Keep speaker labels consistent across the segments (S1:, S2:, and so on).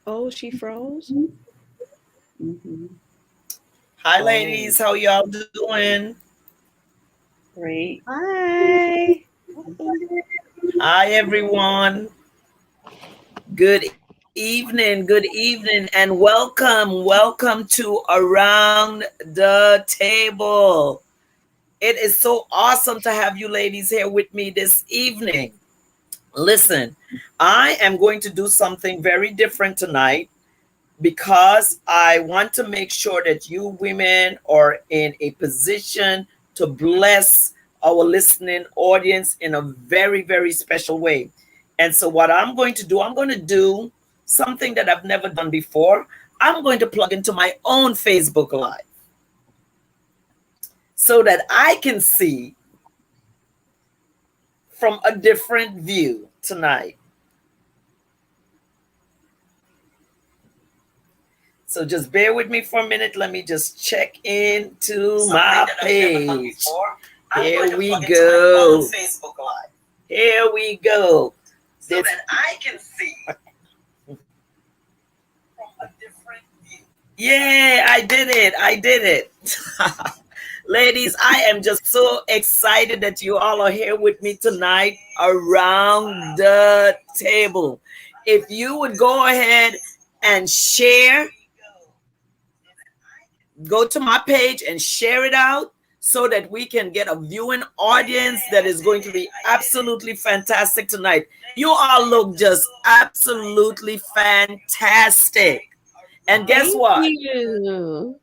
S1: Oh, she froze?
S2: Mm-hmm.
S3: Hi,
S1: Oh,
S3: ladies. How y'all doing?
S2: Great.
S1: hi.
S3: Hi, everyone. Good evening. Good evening, and welcome. Welcome to Around the Table. It is so awesome to have you ladies here with me this evening. Listen, I am going to do something very different tonight because I want to make sure that you women are in a position to bless our listening audience in a very, very special way. And so, what I'm going to do, I'm going to do something that I've never done before. I'm going to plug into my own Facebook Live so that I can see from a different view tonight. So just bear with me for a minute. Let me just check into my page. Here we go. Here we go. So that I can see from a different view. Yeah, I did it. I did it. Ladies, I am just so excited that you all are here with me tonight around the table. If you would go ahead and share, go to my page and share it out so that we can get a viewing audience that is going to be absolutely fantastic tonight. You all look just absolutely fantastic. And guess
S1: Thank
S3: what?
S1: you.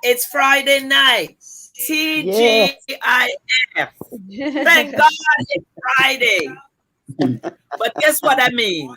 S3: It's Friday night.
S1: Yeah.
S3: TGIF. Thank God it's Friday. But guess what that means?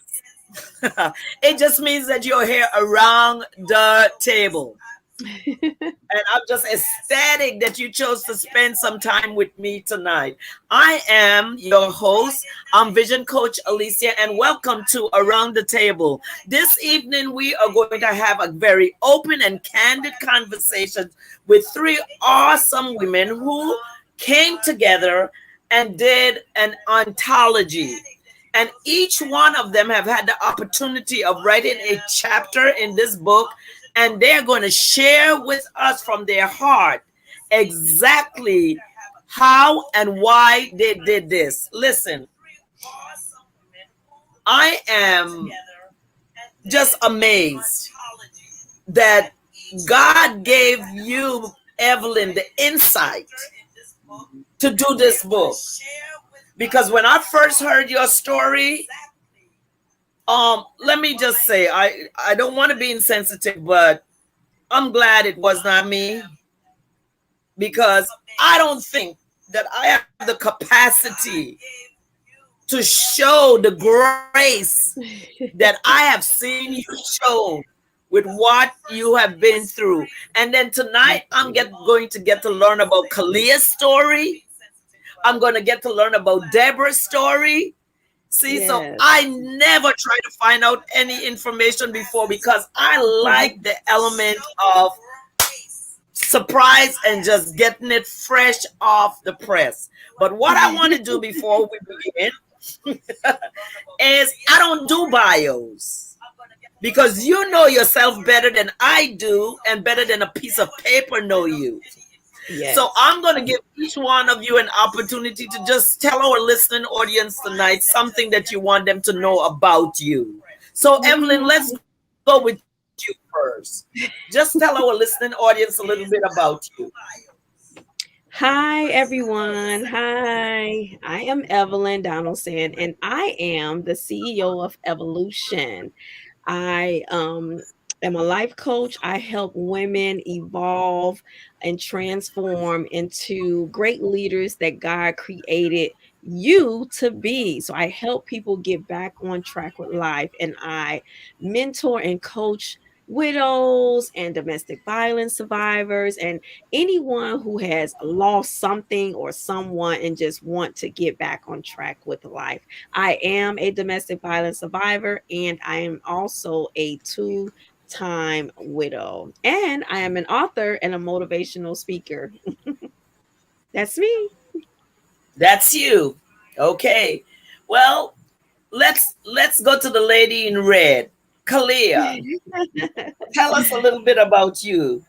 S3: It just means that you're here around the table. And I'm just ecstatic that you chose to spend some time with me tonight. I am your host. I'm Vision Coach Alicia, and welcome to Around the Table. This evening, we are going to have a very open and candid conversation with three awesome women who came together and did an anthology. And each one of them have had the opportunity of writing a chapter in this book, and they're going to share with us from their heart exactly how and why they did this. Listen, I am just amazed that God gave you, Evelyn, the insight to do this book. Because when I first heard your story, let me just say, I don't want to be insensitive, but I'm glad it was not me because I don't think that I have the capacity to show the grace that I have seen you show with what you have been through. And then tonight going to get to learn about Kalia's story. I'm going to get to learn about Deborah's story. See, so
S1: Yes.
S3: I never try to find out any information before because I like the element of surprise and just getting it fresh off the press. But what I want to do before we begin is I don't do bios because you know yourself better than I do and better than a piece of paper know you. So
S1: Yes.
S3: I'm going to give each one of you an opportunity to just tell our listening audience tonight something that you want them to know about you. So Evelyn, let's go with you first. Just tell our listening audience a little bit about you.
S1: Hi, everyone. Hi. I am Evelyn Donaldson, and I am the CEO of Evolution. I am a life coach. I help women evolve and transform into great leaders that God created you to be. So I help people get back on track with life, and I mentor and coach widows and domestic violence survivors and anyone who has lost something or someone and just want to get back on track with life. I am a domestic violence survivor, and I am also a two-time widow. And I am an author and a motivational speaker. That's me.
S3: That's you. Okay. Well, let's go to the lady in red. Kalia, tell us a little bit about you.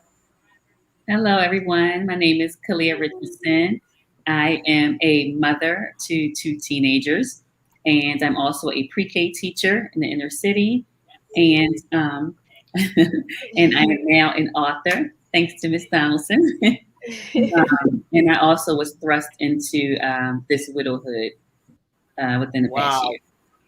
S2: Hello, everyone. My name is Kalia Richardson. I am a mother to two teenagers, and I'm also a pre-K teacher in the inner city. And and I am now an author, thanks to Miss Donaldson. And I also was thrust into this widowhood within the past
S3: Wow.
S2: year.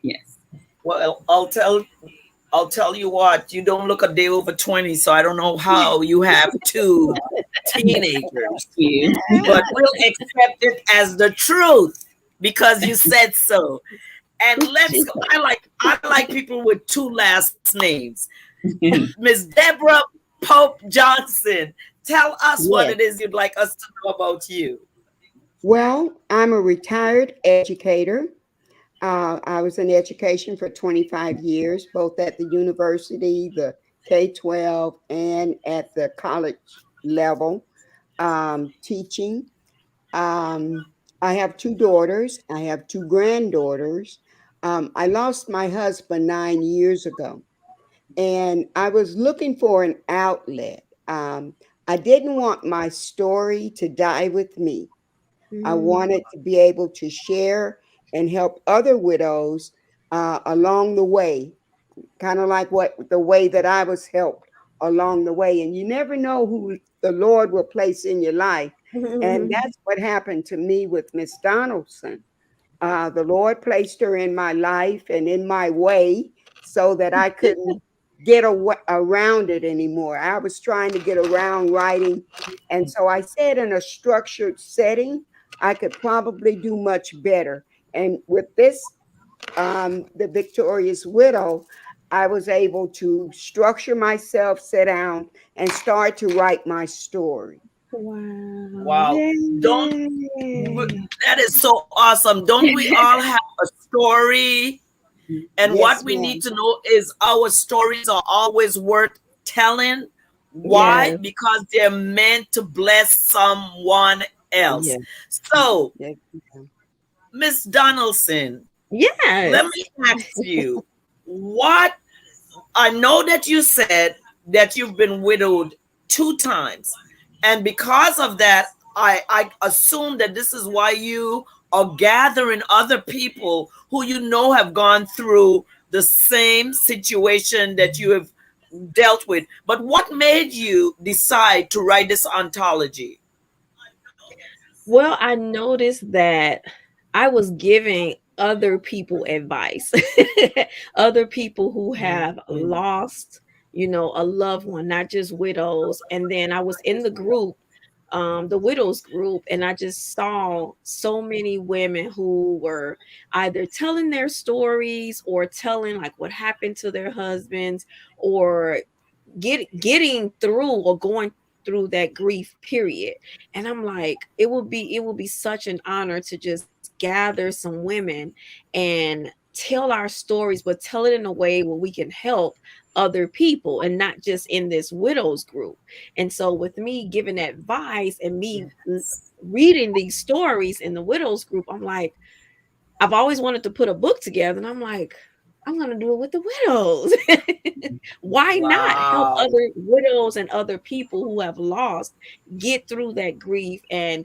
S2: Yes.
S3: Well, I'll tell you what, you don't look a day over 20, so I don't know how you have two
S2: Thank
S3: teenagers.
S2: you.
S3: But we'll accept it as the truth because you said so. And let's go. I like people with two last names. Miss Deborah Pope Johnson. Tell us what
S4: Yes.
S3: it is you'd like us to know about you.
S4: Well, I'm a retired educator. I was in education for 25 years, both at the university, the K 12, and at the college level, teaching. Um, I have two daughters, I have two granddaughters. I lost my husband 9 years ago, and I was looking for an outlet. I didn't want my story to die with me. I
S1: Mm,
S4: wanted to be able to share and help other widows along the way, kind of like what the way that I was helped along the way. And you never know who the Lord will place in your life. And
S1: mhm,
S4: that's what happened to me with Miss Donaldson. The Lord placed her in my life and in my way so that I couldn't get around it anymore. I was trying to get around writing. And so I said, in a structured setting, I could probably do much better. And with this, The Victorious Widow, I was able to structure myself, sit down, and start to write my story.
S1: wow,
S3: Wow. Don't
S1: yay.
S3: that is so awesome. Don't we all have a story? And what
S4: Yes,
S3: we need
S4: ma'am.
S3: to know is our stories are always worth telling. Why?
S1: Yes,
S3: Because they're meant to bless someone else.
S1: yes,
S3: So,
S4: Yes, ma'am.
S3: Miss Donaldson, let
S1: yes.
S3: me ask you, what I know that you said that you've been widowed two times. And because of that, I assume that this is why you are gathering other people who you know have gone through the same situation that you have dealt with. But what made you decide to write this anthology?
S1: Well, I noticed that I was giving other people advice, other people who have
S3: Mhm.
S1: lost, a loved one, not just widows. And then I was in the group, the widows group, and I just saw so many women who were either telling their stories or telling like what happened to their husbands, or getting through or going through that grief period. And I'm like, it would be such an honor to just gather some women and tell our stories, but tell it in a way where we can help other people and not just in this widows group. And so with me giving advice and me reading these stories in the widows group, I'm like, I've always wanted to put a book together, and I'm like, I'm gonna do it with the widows. Why not help
S3: Wow.
S1: other widows and other people who have lost get through that grief and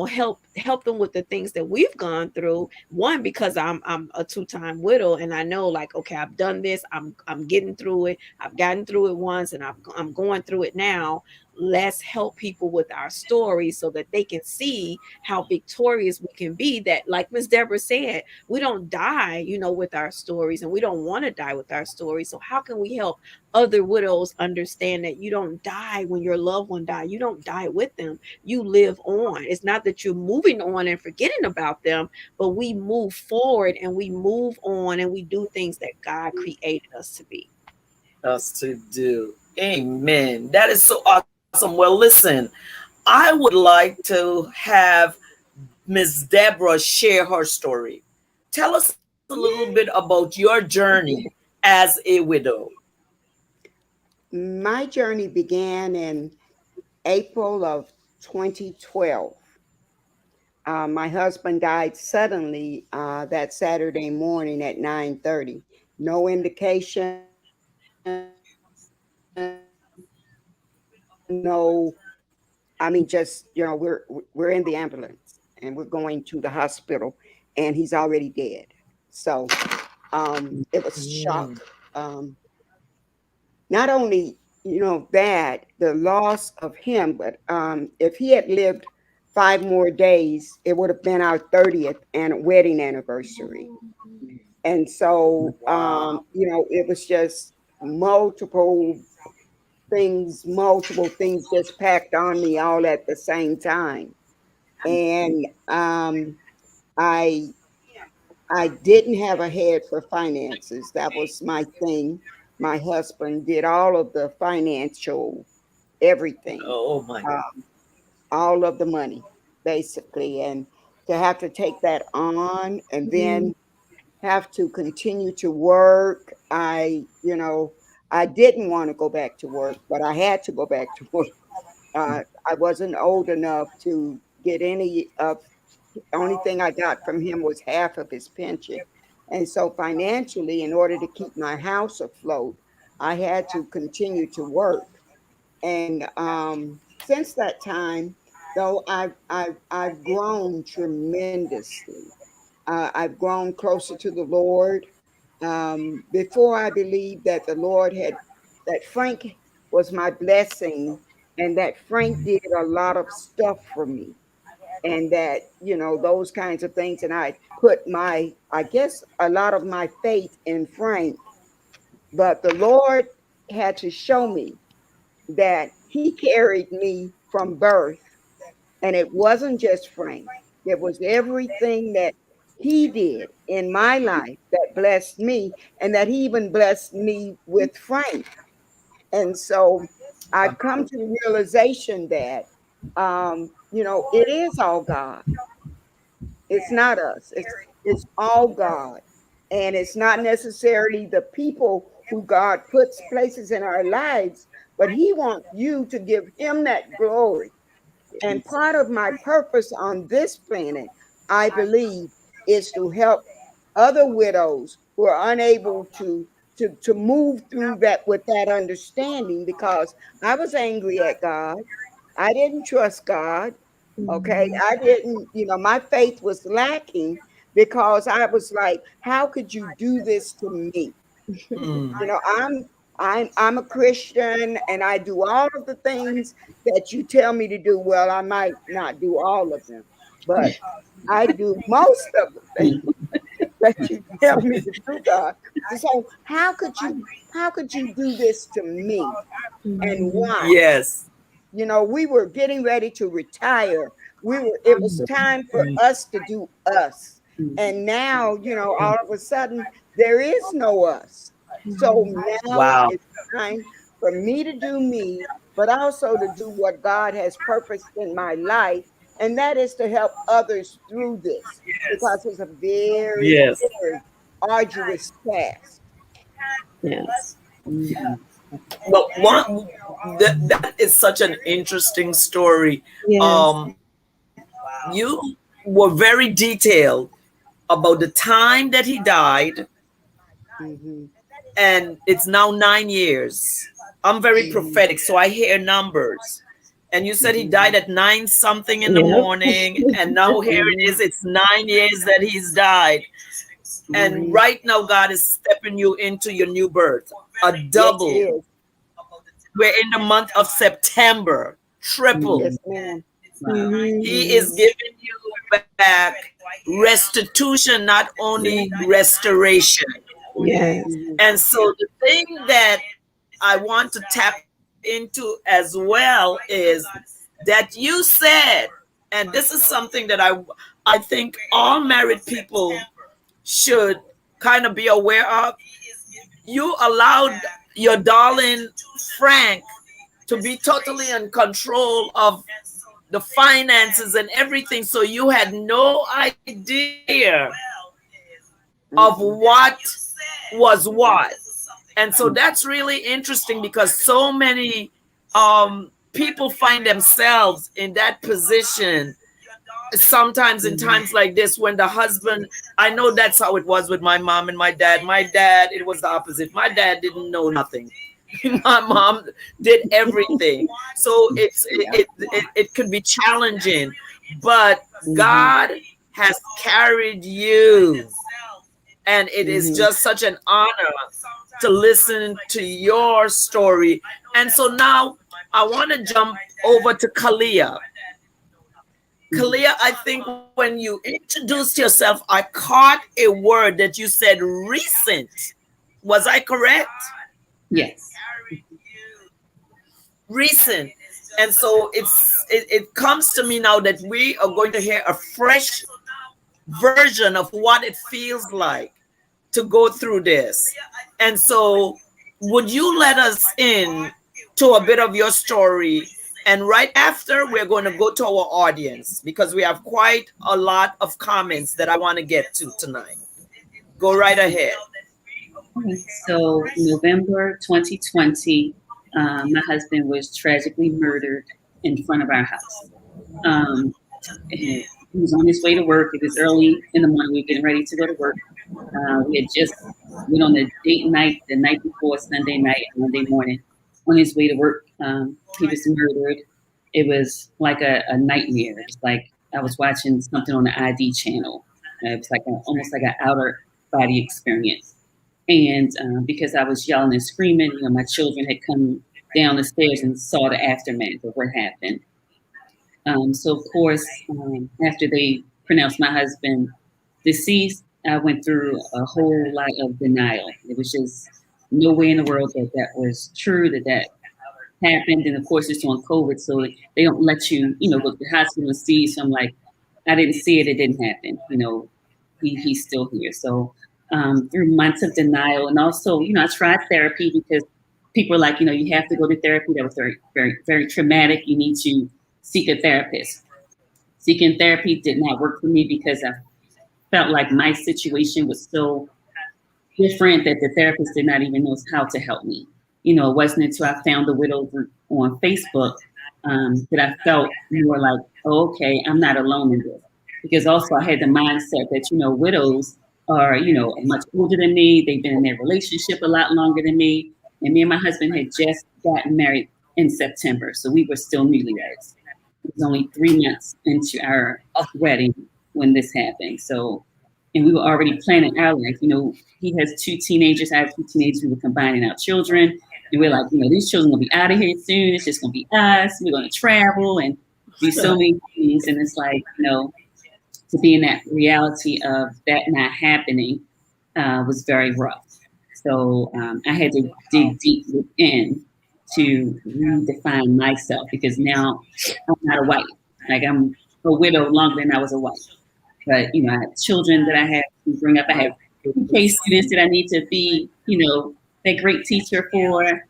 S1: help them with the things that we've gone through. One, because I'm a two-time widow, and I know like, okay, I've done this. I'm getting through it. I've gotten through it once, and I'm going through it now. Let's help people with our stories so that they can see how victorious we can be. That, like Miss Deborah said, we don't die, with our stories, and we don't want to die with our stories. So how can we help other widows understand that you don't die when your loved one died? You don't die with them. You live on. It's not that you're moving on and forgetting about them, but we move forward and we move on and we do things that God created us to be.
S3: Us to do. Amen. That is so awesome. Well, listen, I would like to have Miss Deborah share her story. Tell us a little bit about your journey as a widow.
S4: My journey began in April of 2012. My husband died suddenly that Saturday morning at 9:30. No indication, no, I mean, just, we're in the ambulance and we're going to the hospital and he's already dead. So it was shock. Um, Not only, that, the loss of him, but if he had lived 5 more days, it would have been our 30th and wedding anniversary. And so,
S3: Wow.
S4: it was just multiple things just packed on me all at the same time. And I I didn't have a head for finances. That was my thing. My husband did all of the financial everything,
S3: Oh my.
S4: uh, all of the money, basically. And to have to take that on and then have to continue to work, I didn't want to go back to work, but I had to go back to work. I wasn't old enough to get any of, only thing I got from him was half of his pension. And so financially, in order to keep my house afloat, I had to continue to work. And since that time, though, I've grown tremendously. I've grown closer to the Lord. Before, I believed that the Lord had, that Frank was my blessing, and that Frank did a lot of stuff for me, and that, those kinds of things. And I put I guess, a lot of my faith in Frank. But the Lord had to show me that he carried me from birth, and it wasn't just Frank. It was everything that he did in my life that blessed me, and that he even blessed me with Frank. And so I've come to the realization that, it is all God. It's not us. It's all God. And it's not necessarily the people who God puts places in our lives, but he wants you to give him that glory. And part of my purpose on this planet, I believe, is to help other widows who are unable to move through that with that understanding, because I was angry at God. I didn't trust God. Okay. I didn't, my faith was lacking, because I was like, how could you do this to me?
S3: Mm.
S4: You know, I'm a Christian and I do all of the things that you tell me to do. Well, I might not do all of them, but I do most of the things that you tell me to do, God. So how could you do this to me, and why?
S3: Yes.
S4: We were getting ready to retire. It was time for us to do us. And now, all of a sudden, there is no us. So now
S3: Wow.
S4: it's time for me to do me, but also to do what God has purposed in my life. And that is to help others through this, because it's a very,
S3: Yes.
S4: very arduous task.
S1: Yes.
S3: But that is such an interesting story.
S1: Yes.
S3: You were very detailed about the time that he died,
S4: Hmm.
S3: and it's now 9 years. I'm very
S4: Hmm.
S3: prophetic, so I hear numbers. And you said he died
S4: Hmm.
S3: at 9 something in the
S1: Yep.
S3: morning, and now here it
S4: Hmm.
S3: is. It's 9 years that he's died. And
S4: Hmm.
S3: right now, God is stepping you into your new birth, a
S4: Yes, it
S3: double.
S4: is.
S3: We're in the month of September, triple.
S4: Yes, ma'am.
S1: Mhm.
S3: He is giving you back restitution, not only restoration.
S1: Yes.
S4: Hmm.
S3: And so the thing that I want to tap into as well is that you said, and this is something that I think all married people should kind of be aware of. You allowed your darling Frank to be totally in control of the finances and everything, so you had no idea of
S4: Hmm.
S3: what was what. And so that's really interesting, because so many people find themselves in that position. sometimes in
S2: Mhm.
S3: times like this, when the husband, I know that's how it was with my mom and my dad. My dad, it was the opposite. My dad didn't know nothing. My mom did everything. So
S2: Yeah.
S3: it could be challenging, but
S2: Mhm.
S3: God has carried you, and it is
S4: Mhm.
S3: just such an honor to listen to your story. And so now I want to jump over to Kalia.
S2: Mhm.
S3: Kalia, I think when you introduced yourself, I caught a word that you said recent. Was I correct?
S2: Yes.
S3: Recent. And so it comes to me now that we are going to hear a fresh version of what it feels like to go through this. And so, would you let us in to a bit of your story? And right after, we're going to go to our audience because we have quite a lot of comments that I want to get to tonight. Go right ahead.
S2: Okay. So November 2020, my husband was tragically murdered in front of our house. Um, and he was on his way to work. It was early in the morning. We were getting ready to go to work. We had just went on a date night the night before Sunday night, Monday morning. On his way to work, he was murdered. It was like a nightmare. It was like I was watching something on the ID channel. It was like almost like an outer body experience. And because I was yelling and screaming, my children had come down the stairs and saw the aftermath of what happened. So, of course, after they pronounced my husband deceased, I went through a whole lot of denial. It was just no way in the world that that was true, that that happened. And of course, it's on COVID, so they don't let you, go to the hospital and see. So I'm like, I didn't see it. It didn't happen. He's still here. So through months of denial, and also, I tried therapy because people are like, you have to go to therapy. That was very, very, very traumatic. You need to seek a therapist. Seeking therapy did not work for me because I felt like my situation was so different that the therapist did not even know how to help me. It wasn't until I found the widow group on Facebook that I felt more like, oh, okay, I'm not alone in this. Because also I had the mindset that, widows are, much older than me. They've been in their relationship a lot longer than me. And me and my husband had just gotten married in September. So we were still newlyweds. It was only 3 months into our wedding when this happened. So, and we were already planning our life. He has two teenagers. I have two teenagers. We were combining our children. And we're like, these children will be out of here soon. It's just going to be us. We're going to travel and do so many things. And it's like, to be in that reality of that not happening was very rough. So I had to dig deep within to redefine myself because now I'm not a wife. Like I'm a widow longer than I was a wife. But I have children that I have to bring up. I have PK students that I need to be, a great teacher for.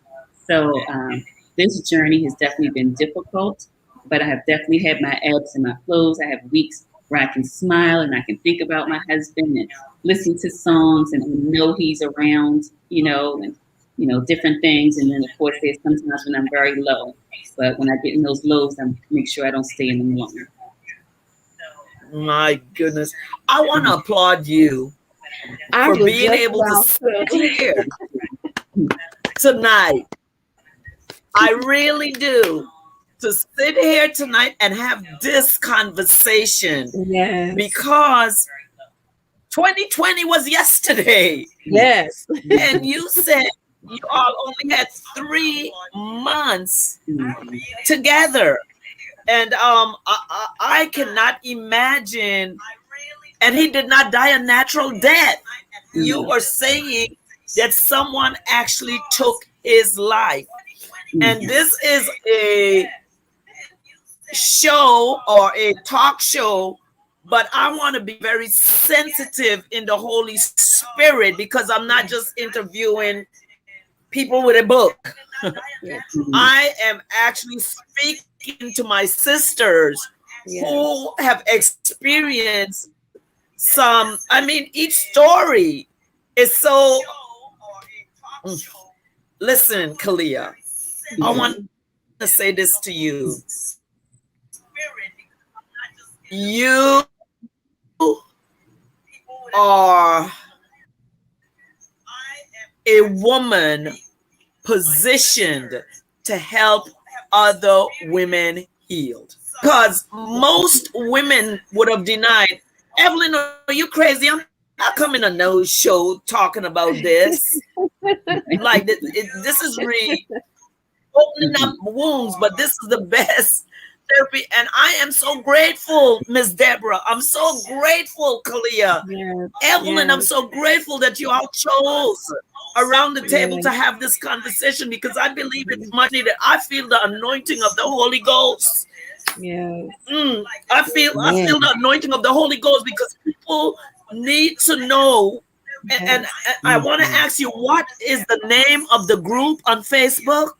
S2: So this journey has definitely been difficult, but I have definitely had my ebbs and my flows. I have weeks where I can smile and I can think about my husband and listen to songs and know he's around, and different things. And then of course there's sometimes when I'm very low, but when I get in those lows, I make sure I don't stay in them long.
S3: My goodness. I want to applaud you
S1: I
S3: for
S1: was
S3: being
S1: just
S3: able to
S1: about
S3: sit
S1: to.
S3: here tonight. I really do. To sit here tonight and have this conversation
S1: Yes.
S3: because 2020 was yesterday.
S1: Yes.
S3: And you said you all only had 3 months
S2: Mhm.
S3: together. And I cannot imagine. And he did not die a natural death. You
S2: Mhm.
S3: were saying that someone actually took his life. And
S2: Mhm.
S3: this is a show or a talk show, but I want to be very sensitive in the Holy Spirit because I'm not just interviewing people with a book.
S1: Yes.
S2: Mhm.
S3: I am actually speaking to my sisters who
S1: Yes.
S3: have experienced some, I mean, each story is so. Listen, Kalia, I want
S2: Mhm.
S3: to say this to you. Your spirit, because I'm not just You are a woman positioned to help other women healed. Because most women would have denied, Evelyn, are you crazy? I'm not coming on no show talking about this. Like, this is opening up wounds, but this is the best therapy. And I am so grateful, Miss Deborah. I'm so grateful, Kalia.
S1: Yes,
S3: Evelyn, I'm
S1: yes,
S3: so grateful that you all chose around the table
S1: yes,
S3: to have this conversation because I believe it's much needed. I feel the anointing of the Holy Ghost.
S1: yes,
S3: I feel the anointing of the Holy Ghost because people need to know. And
S1: yes.
S3: I want to ask you, what is the name of the group on Facebook?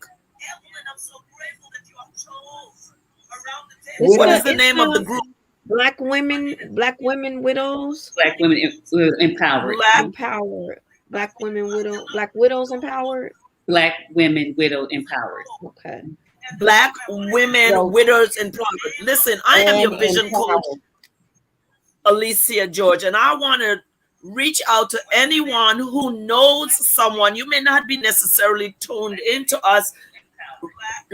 S1: It's
S3: What
S1: the
S3: is the
S4: Widow.
S1: it's
S3: name of the
S1: the
S3: group?
S1: Black women widows
S2: Black women empowered.
S3: Black
S1: empowered. Black widows empowered.
S2: Black women widow empowered.
S1: Okay.
S3: Black women
S4: Widow
S3: widows in progress. Listen, I am
S4: and
S3: your vision coach,
S4: empowered.
S3: Alicia George, and I want to reach out to anyone who knows someone. You may not be necessarily tuned into us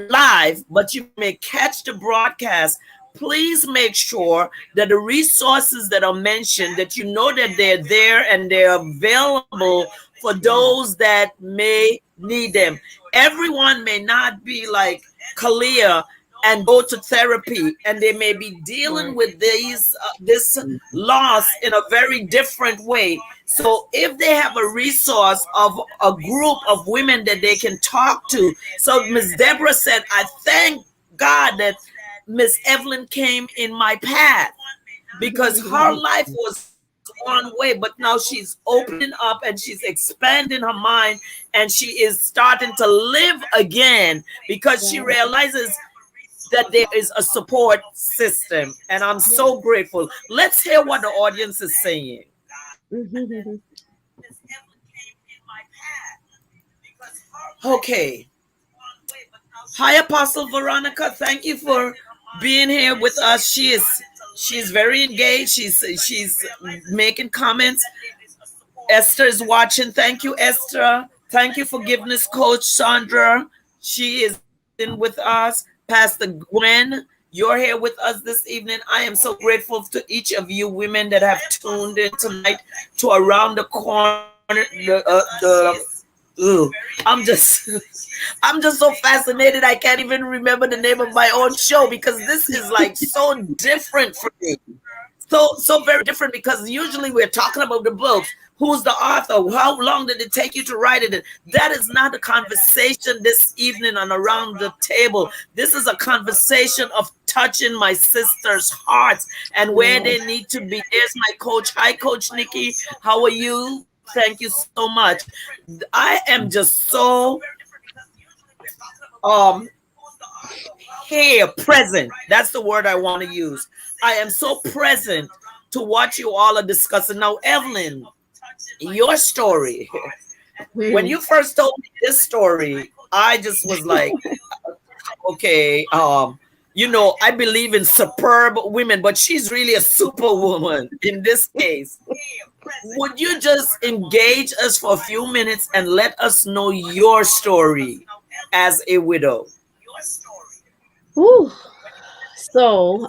S3: live, but you may catch the broadcast. Please make sure that the resources that are mentioned, that you know that they're there and they're available for those that may need them. Everyone may not be like Kalia and go to therapy, and they may be dealing
S1: Right.
S3: with this loss in a very different way. So if they have a resource of a group of women that they can talk to, so Miss Deborah said, I thank God that Miss Evelyn came in my path because her life was one way, but now she's opening up and she's expanding her mind and she is starting to live again because she
S1: Right.
S3: realizes that there is a support system. And I'm
S1: Yeah.
S3: so grateful. Let's hear what the audience is saying. Okay. Hi, Apostle Veronica. Thank you for being here with us. She's very engaged. She's making comments. Esther is watching. Thank you, Esther. Thank you, forgiveness coach Sandra. She is in with us. Pastor Gwen, you're here with us this evening. I am so grateful to each of you women that have tuned in tonight to Around the Corner. I'm just I'm just so fascinated. I can't even remember the name of my own show because this is like so different for me. So very different because usually we're talking about the books. Who's the author? How long did it take you to write it? That is not a conversation this evening on Around the Table. This is a conversation of touching my sisters' hearts and where
S1: Yes.
S3: they need to be. There's my coach. Hi, Coach Nikki. How are you? Thank you so much. I am just so um here present. That's the word I want to use. I am so present to what you all are discussing now. Evelyn, your story, when
S1: Hmm.
S3: you first told me this story, I just was like, okay, I believe in superb women, but she's really a superwoman in this case. Would you just engage us for a few minutes and let us know your story as a widow?
S1: Whew. So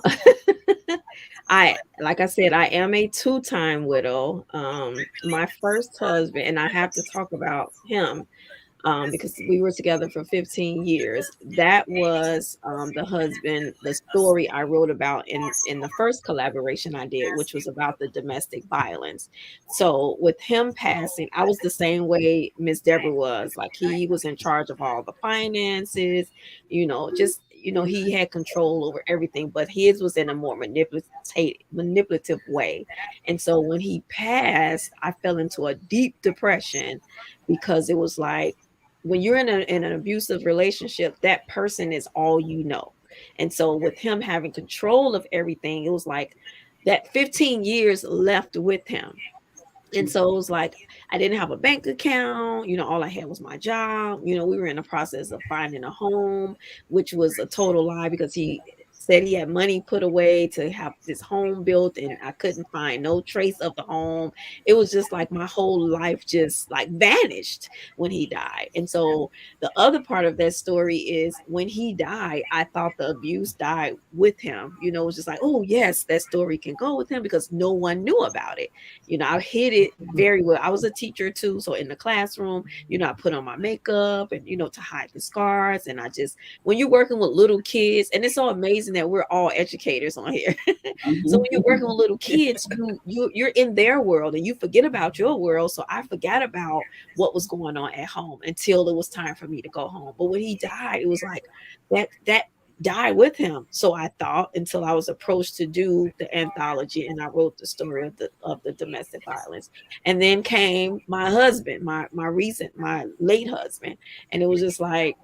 S1: like I said, I am a two-time widow. My first husband, and I have to talk about him because we were together for 15 years. That was the husband, the story I wrote about in the first collaboration I did, which was about the domestic violence. So with him passing, I was the same way Miss Deborah was. Like he was in charge of all the finances, just he had control over everything, but his was in a more manipulative way. And so when he passed, I fell into a deep depression because it was like when you're in an abusive relationship, that person is all you know. And so with him having control of everything, it was like that 15 years left with him. And so it was like I didn't have a bank account, all I had was my job. We were in the process of finding a home, which was a total lie because said he had money put away to have this home built, and I couldn't find no trace of the home. It was just like my whole life just like vanished when he died. And so the other part of that story is when he died, I thought the abuse died with him. It was just like, oh yes, that story can go with him because no one knew about it. I hid it very well. I was a teacher too, so in the classroom, I put on my makeup and to hide the scars. And I just, when you're working with little kids, and it's so amazing that we're all educators on here. So when you're working with little kids, you're in their world and you forget about your world. So I forgot about what was going on at home until it was time for me to go home. But when he died, it was like that died with him. So I thought, until I was approached to do the anthology, and I wrote the story of the domestic violence. And then came my husband, my late husband, and it was just like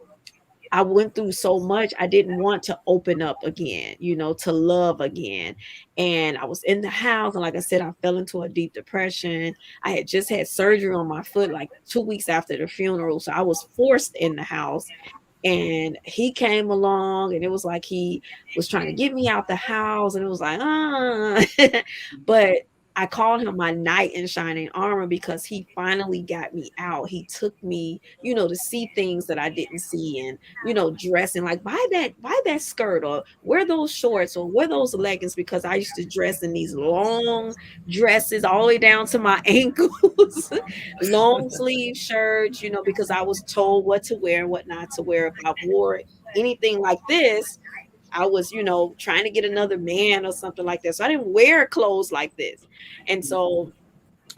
S1: I went through so much. I didn't want to open up again, to love again. And I was in the house, and like I said, I fell into a deep depression. I had just had surgery on my foot like 2 weeks after the funeral, so I was forced in the house. And he came along, and it was like he was trying to get me out the house, and it was like, but I called him my knight in shining armor because he finally got me out. He took me, to see things that I didn't see, and dressing like buy that skirt, or wear those shorts, or wear those leggings, because I used to dress in these long dresses all the way down to my ankles, long sleeve shirts, because I was told what to wear and what not to wear. If I wore anything like this, I was, trying to get another man or something like that. So I didn't wear clothes like this. And so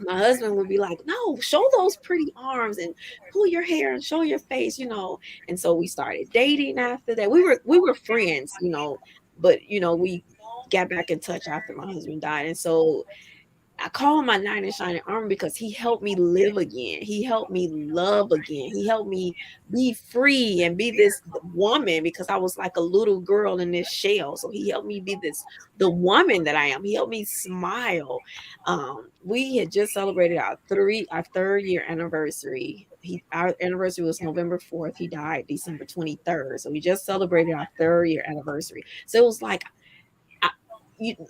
S1: my husband would be like, no, show those pretty arms and pull your hair and show your face. And so we started dating after that. We were friends, but we got back in touch after my husband died. And so I call him my knight in shining armor because he helped me live again. He helped me love again. He helped me be free and be this woman, because I was like a little girl in this shell. So he helped me be the woman that I am. He helped me smile. We had just celebrated our 3rd year anniversary. Our anniversary was November 4th. He died December 23rd. So we just celebrated our 3rd year anniversary. So it was like,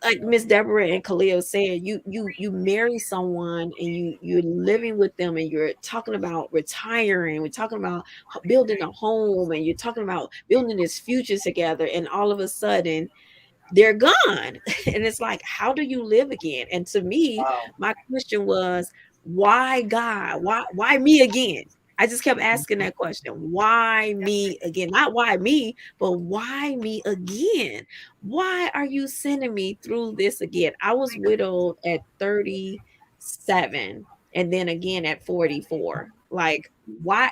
S1: like Miss Deborah and Khalil said, you marry someone, and you're living with them, and you're talking about retiring, we're talking about building a home, and you're talking about building this future together, and all of a sudden they're gone. And it's like, how do you live again? And to me,
S3: Wow.
S1: my question was, why God? Why me again? I just kept asking that question. Why me again? Not why me, but why me again? Why are you sending me through this again? I was widowed at 37, and then again at 44. Like, why?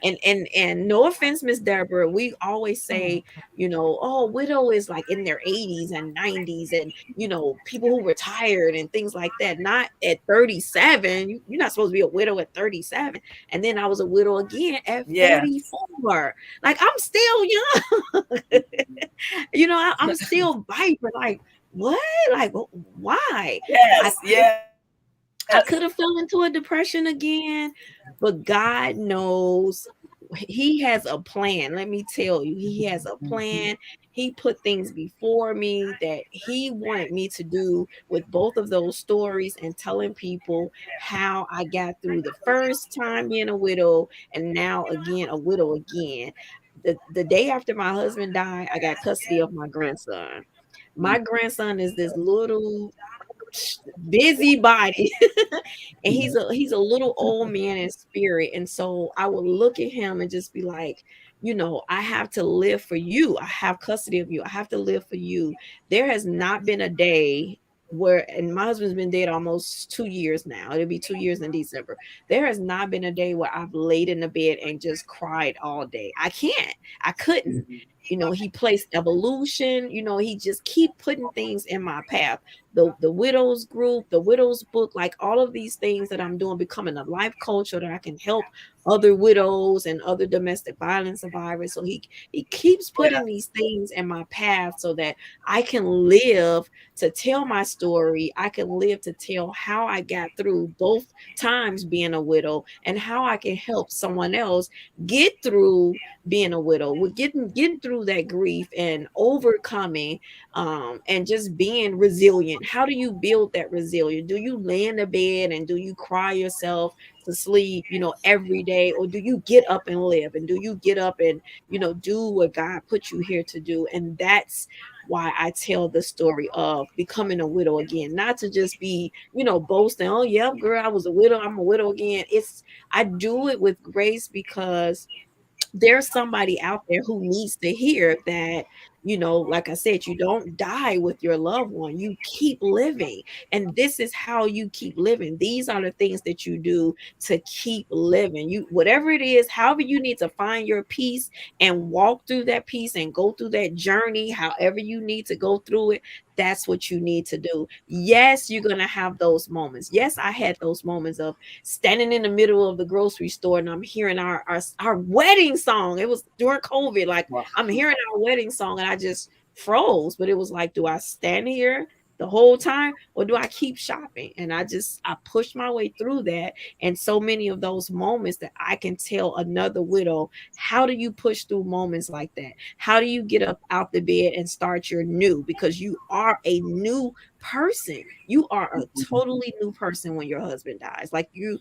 S1: And no offense, Miss Deborah, we always say, oh, widow is like in their 80s and 90s, and people who retired and things like that. Not at 37. You're not supposed to be a widow at 37. And then I was a widow again at
S3: Yeah.
S1: 44. Like, I'm still young. I'm still vibrant. Like, what? Like, why? I
S3: Yes. Yes.
S1: I could have fell into a depression again, but God knows. He has a plan. Let me tell you, he has a plan. He put things before me that he wanted me to do with both of those stories, and telling people how I got through the first time being a widow, and now again a widow again. The day after my husband died, I got custody of my grandson. My grandson is this little busybody. And he's a little old man in spirit. And so I would look at him and just be like, I have to live for you. I have custody of you. I have to live for you. There has not been a day where, and my husband's been dead almost 2 years now. It'll be 2 years in December. There has not been a day where I've laid in the bed and just cried all day. I couldn't. He placed evolution. He just keep putting things in my path. The widows group, the widows book, like all of these things that I'm doing, becoming a life coach so that I can help other widows and other domestic violence survivors. So he keeps
S3: Yeah.
S1: putting these things in my path so that I can live to tell my story. I can live to tell how I got through both times being a widow, and how I can help someone else get through being a widow. We're getting through through that grief and overcoming, and just being resilient. How do you build that resilience? Do you lay in the bed and do you cry yourself to sleep, every day? Or do you get up and live? And do you get up and, do what God put you here to do? And that's why I tell the story of becoming a widow again, not to just be, boasting, oh, yep, girl, I was a widow, I'm a widow again. I do it with grace because there's somebody out there who needs to hear that, like I said, you don't die with your loved one, you keep living. And this is how you keep living. These are the things that you do to keep living. You, whatever it is, however you need to find your peace and walk through that peace and go through that journey, however you need to go through it, that's what you need to do. Yes, you're going to have those moments. Yes, I had those moments of standing in the middle of the grocery store and I'm hearing our wedding song. It was during COVID. Like,
S3: Wow.
S1: I'm hearing our wedding song and I just froze. But it was like, do I stand here the whole time or do I keep shopping? And I pushed my way through that. And so many of those moments that I can tell another widow, how do you push through moments like that? How do you get up out the bed and start your new? Because you are a new person. You are a totally new person when your husband dies. Like, you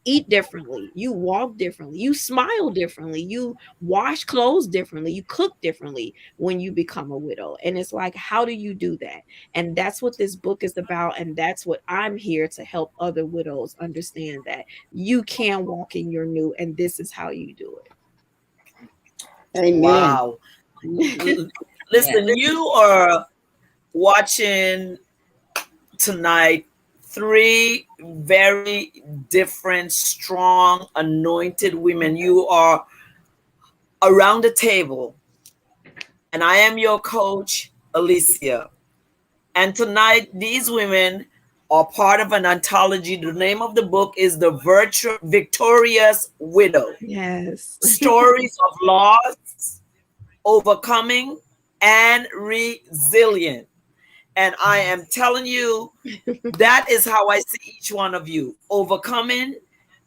S1: eat differently, you walk differently, you smile differently, you wash clothes differently, you cook differently when you become a widow. And it's like, how do you do that? And that's what this book is about. And that's what I'm here to help other widows understand, that you can walk in your new, and this is how you do
S4: Amen.
S3: Wow.
S1: it.
S3: Listen, you are watching tonight three very different, strong, anointed women. You are around the table, and I am your coach, Alicia. And tonight, these women are part of an anthology. The name of the book is The Victorious Widow:
S1: Yes.
S3: Stories of Loss, Overcoming, and Resilient. And I am telling you, that is how I see each one of you: overcoming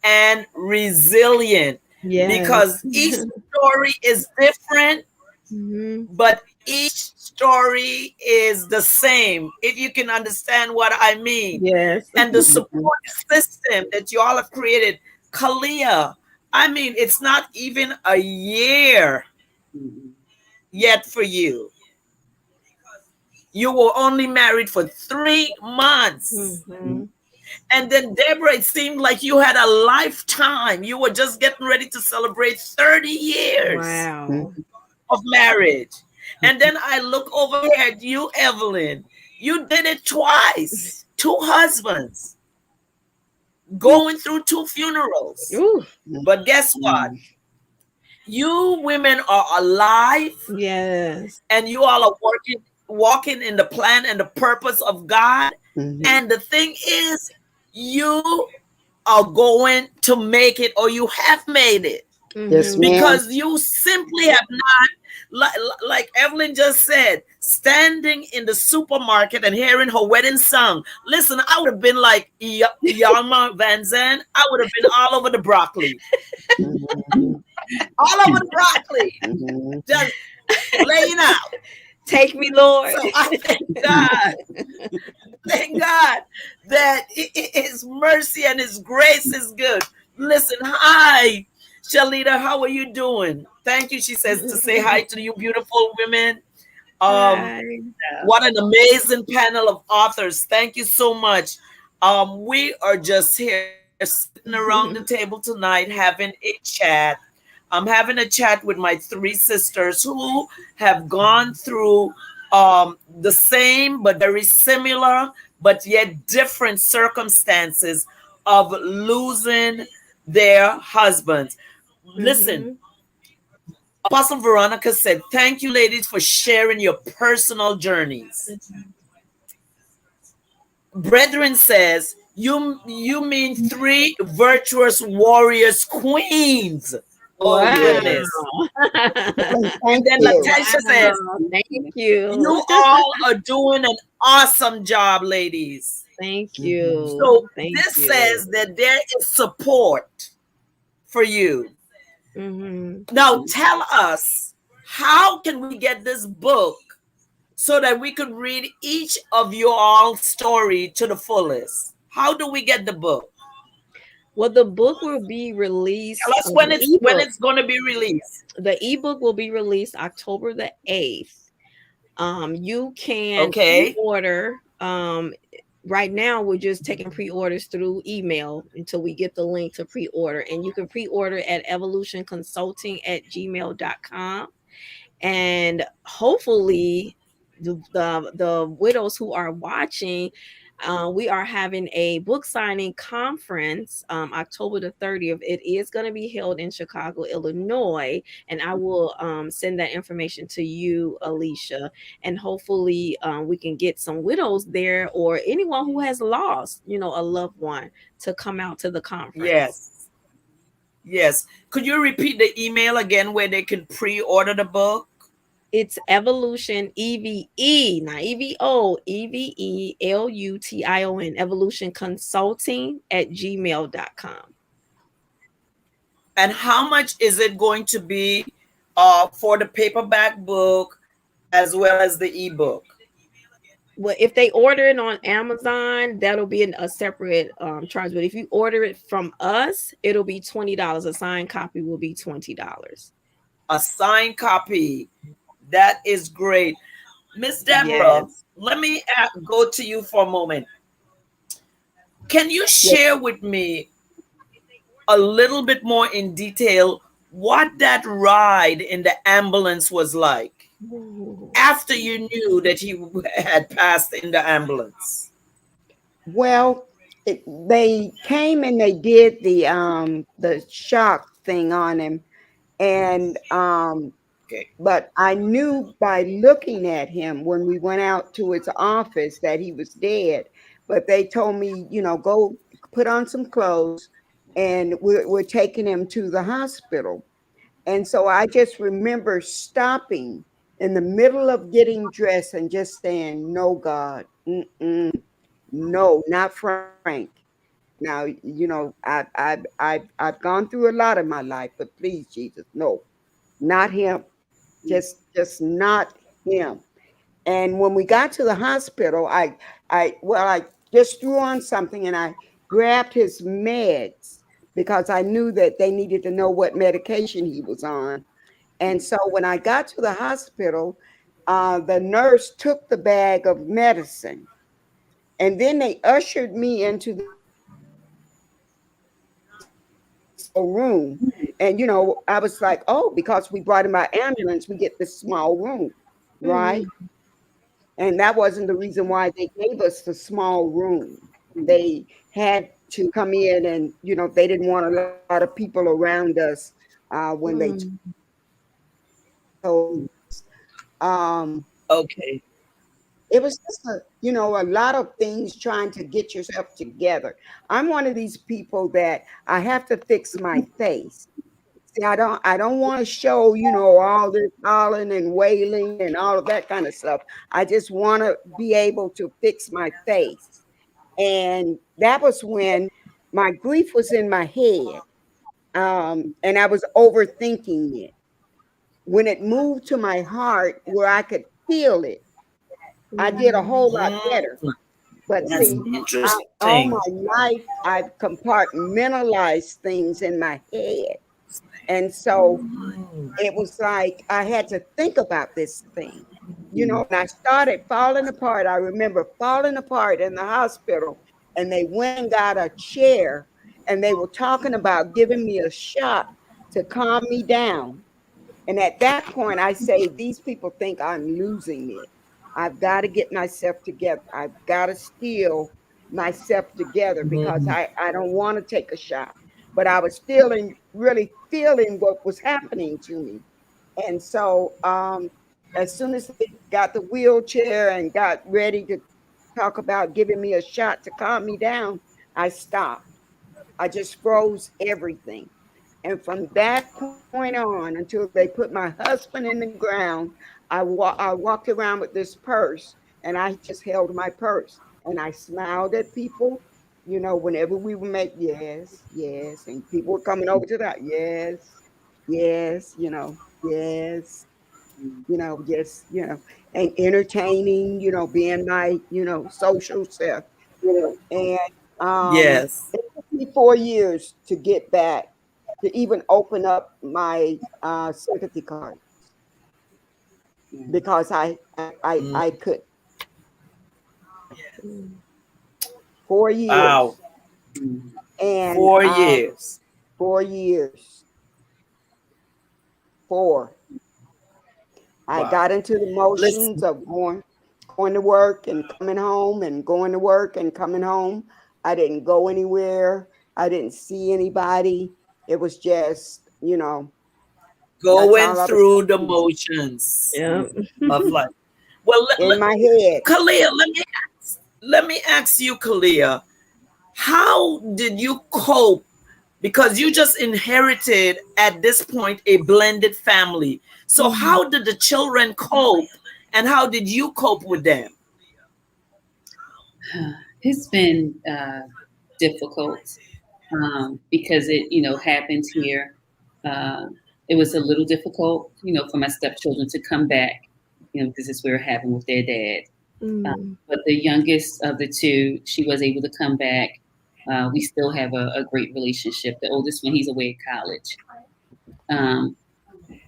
S3: and resilient.
S1: Yes.
S3: Because each story is different,
S1: Mhm.
S3: but each story is the same, if you can understand what I mean.
S1: Yes.
S3: And the support system that you all have created, Kalia, I mean, it's not even a year yet for you. You were only married for 3 months.
S1: Mhm.
S3: And then, Deborah, it seemed like you had a lifetime. You were just getting ready to celebrate 30 years
S1: Wow.
S3: of marriage. And then I look over here at you, Evelyn. You did it twice, two husbands, going through two funerals.
S1: Ooh.
S3: But guess what? You women are alive,
S1: Yes.
S3: and you all are walking in the plan and the purpose of God.
S4: Mhm.
S3: And the thing is, you are going to make it, or you have made it,
S4: Yes,
S1: Mhm.
S4: ma'am.
S3: because you simply have not, like Evelyn just said, standing in the supermarket and hearing her wedding song. Listen, I would have been like Yalma Van Zandt. I would have been all over the broccoli,
S4: Mhm.
S3: all over the broccoli,
S4: Mhm.
S3: just laying out.
S1: Take me, Lord.
S3: So I thank God that His mercy and His grace is good. Listen, hi, Shalita, how are you doing? Thank you. She says to say hi to you, beautiful women. Um,
S1: Hi.
S3: what an amazing panel of authors. Thank you so much. We are just here sitting around the table tonight having a chat. I'm having a chat with my three sisters who have gone through the same but very similar but yet different circumstances of losing their husbands. Listen,
S1: Mhm.
S3: Apostle Veronica said, "Thank you, ladies, for sharing your personal journeys." Brethren says, you mean three virtuous warriors queens. Oh
S4: Yes.
S3: goodness. And
S4: Thank
S3: then
S4: you.
S3: Latasha says,
S1: Wow. Thank you.
S3: you all are doing an awesome job, ladies.
S1: Thank
S4: Mhm.
S1: you.
S3: So
S1: Thank
S3: this
S1: you.
S3: says that there is support for you.
S1: Mhm.
S3: Now tell us, How can we get this book so that we could read each of your all story to the fullest? How do we get the book?
S1: Well, the book will be
S3: Tell
S1: released,
S3: us
S1: the
S3: when
S1: ebook.
S3: it's going to be released.
S1: The ebook will be released October the 8th. You can
S3: Okay.
S1: pre-order. Right now we're just taking pre-orders through email until we get the link to pre-order. And you can pre-order at evolutionconsulting@gmail.com. And hopefully the widows who are watching, we are having a book signing conference October the 30th. It is going to be held in Chicago, Illinois, and I will send that information to you, Alicia. And hopefully we can get some widows there, or anyone who has lost, a loved one, to come out to the conference.
S3: Yes. Yes. Could you repeat the email again where they can pre-order the book?
S1: It's Evolution, EVE, not EVO, EVELUTION, Evolution Consulting at gmail.com.
S3: And how much is it going to be for the paperback book as well as the ebook?
S1: Well, if they order it on Amazon, that'll be a separate charge. But if you order it from us, it'll be $20. A signed copy will be $20.
S3: A signed copy. That is great. Miss Deborah,
S1: Yes.
S3: let me go to you for a moment. Can you
S4: Yes.
S3: share with me a little bit more in detail what that ride in the ambulance was like
S1: Ooh.
S3: after you knew that he had passed in the ambulance?
S4: Well, they came and they did the shock thing on him, and
S3: Okay.
S4: but I knew by looking at him when we went out to his office that he was dead. But they told me, go put on some clothes, and we're taking him to the hospital. And so I just remember stopping in the middle of getting dressed and just saying, "No, God, no, not Frank." Now, I've gone through a lot in my life, but please, Jesus, no, not him. Just not him. And when we got to the hospital, I just threw on something and I grabbed his meds because I knew that they needed to know what medication he was on. And so when I got to the hospital, the nurse took the bag of medicine, and then they ushered me into this small room. And I was like, oh, because we brought him by ambulance, we get this small room, right?
S1: Mhm.
S4: And that wasn't the reason why they gave us the small room. They had to come in, and they didn't want a lot of people around us when they
S1: Mm.
S4: told us.
S3: Okay.
S4: It was just a lot of things trying to get yourself together. I'm one of these people that I have to fix my face. See, I don't want to show, all this hollering and wailing and all of that kind of stuff. I just want to be able to fix my face. And that was when my grief was in my head. And I was overthinking it. When it moved to my heart where I could feel it, I did a whole lot better.
S3: Mm,
S4: But
S3: that's
S4: see, all
S3: interesting.
S4: my life, I've compartmentalized things in my head. And so
S3: Mm,
S4: it was like I had to think about this thing. And I started falling apart. I remember falling apart in the hospital, and they went and got a chair, and they were talking about giving me a shot to calm me down. And at that point, I say, these people think I'm losing it. I've got to get myself together. I've got to steal myself together because
S3: mm,
S4: I don't want to take a shot. But I was feeling, really feeling what was happening to me. And so as soon as they got the wheelchair and got ready to talk about giving me a shot to calm me down, I stopped. I just froze everything. And from that point on until they put my husband in the ground, I walked around with this purse, and I just held my purse and I smiled at people. Whenever we would make yes, yes, and people were coming over to that, yes, yes, yes.
S2: Mm.
S4: Just, and entertaining, being my, social self. And
S3: Yes.
S4: it took me 4 years to get back, to even open up my sympathy card,
S2: Yeah.
S4: because I
S3: Mm.
S4: could.
S1: Mm.
S4: 4 years.
S3: Wow.
S2: Mm.
S4: And
S3: 4 years.
S4: 4 years. Four. I got
S3: Wow.
S4: into the motions
S3: Listen.
S4: of going to work and coming home, and going to work and coming home. I didn't go anywhere. I didn't see anybody. It was just, that's
S3: Going
S4: all I was
S3: through the
S4: doing
S3: motions
S1: Yeah.
S3: of life. Well,
S4: in my head.
S3: Kalia, let me ask you, Kalia, how did you cope? Because you just inherited at this point a blended family. So
S1: Mhm.
S3: how did the children cope, and how did you cope with them?
S2: It's been difficult because it, happened here. Uh, it was a little difficult, for my stepchildren to come back, because it's where it happened with their dad.
S1: Mm.
S2: But the youngest of the two, she was able to come back. We still have a great relationship. The oldest one, he's away at college. Um,